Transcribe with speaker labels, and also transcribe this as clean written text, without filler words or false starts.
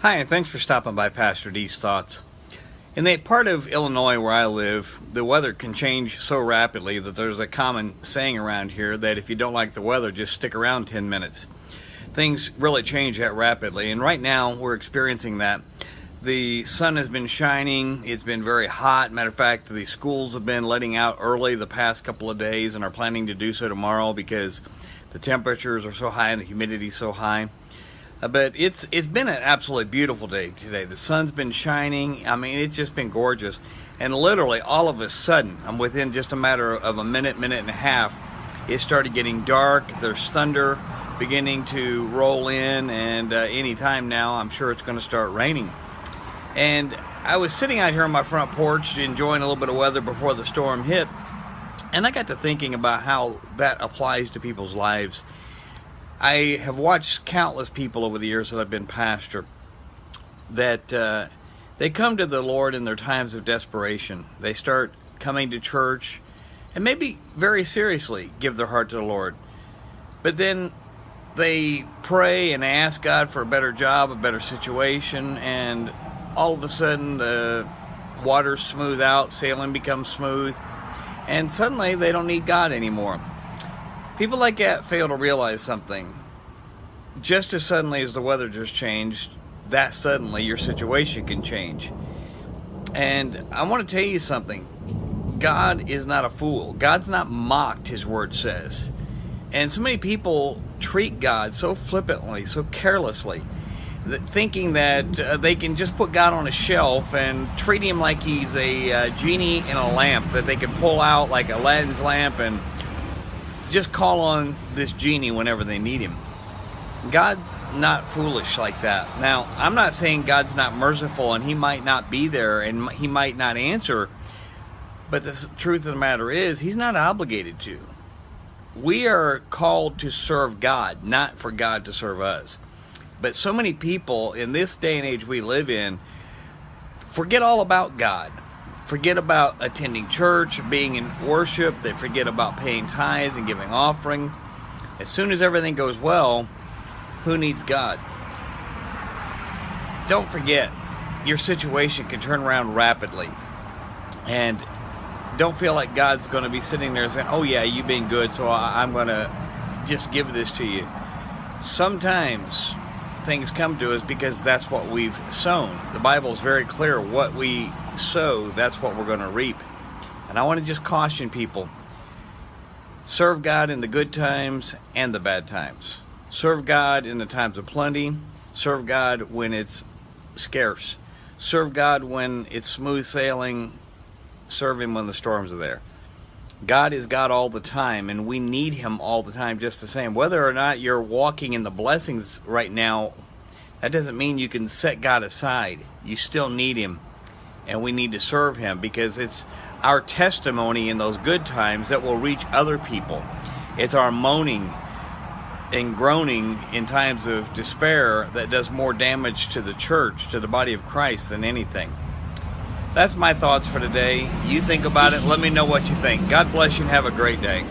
Speaker 1: Hi, and thanks for stopping by Pastor D's Thoughts. In the part of Illinois where I live, the weather can change so rapidly that there's a common saying around here that if you don't like the weather, just stick around 10 minutes. Things really change that rapidly, and right now we're experiencing that. The sun has been shining, it's been very hot. Matter of fact, the schools have been letting out early the past couple of days and are planning to do so tomorrow because the temperatures are so high and the humidity is so high. But it's been an absolutely beautiful day today. The sun's been shining. I mean, it's just been gorgeous. And literally, all of a sudden, I'm within just a matter of a minute and a half, it started getting dark. There's thunder beginning to roll in, and any time now, I'm sure it's going to start raining. And I was sitting out here on my front porch enjoying a little bit of weather before the storm hit, and I got to thinking about how that applies to people's lives. I have watched countless people over the years that I've been pastor that they come to the Lord in their times of desperation. They start coming to church and maybe very seriously give their heart to the Lord. But then they pray and ask God for a better job, a better situation, and all of a sudden the waters smooth out, sailing becomes smooth, and suddenly they don't need God anymore. People like that fail to realize something. Just as suddenly as the weather just changed, that suddenly your situation can change. And I want to tell you something. God is not a fool. God's not mocked, His Word says. And so many people treat God so flippantly, so carelessly, thinking that they can just put God on a shelf and treat Him like He's a genie in a lamp that they can pull out like Aladdin's lamp and just call on this genie whenever they need Him. God's not foolish like that. Now, I'm not saying God's not merciful and He might not be there and He might not answer, but the truth of the matter is He's not obligated to. We are called to serve God, not for God to serve us. But so many people in this day and age we live in forget all about God. Forget about attending church, being in worship. They forget about paying tithes and giving offering. As soon as everything goes well, who needs God? Don't forget, your situation can turn around rapidly. And don't feel like God's going to be sitting there saying, oh yeah, you've been good, so I'm going to just give this to you. Sometimes things come to us because that's what we've sown. The Bible is very clear. What we sow, that's what we're going to reap. And I want to just caution people. Serve God in the good times and the bad times. Serve God in the times of plenty. Serve God when it's scarce. Serve God when it's smooth sailing. Serve Him when the storms are there. God is God all the time, and we need Him all the time just the same. Whether or not you're walking in the blessings right now, that doesn't mean you can set God aside. You still need Him, and we need to serve Him because it's our testimony in those good times that will reach other people. It's our moaning and groaning in times of despair that does more damage to the church, to the body of Christ, than anything. That's my thoughts for today. You think about it. Let me know what you think. God bless you and have a great day.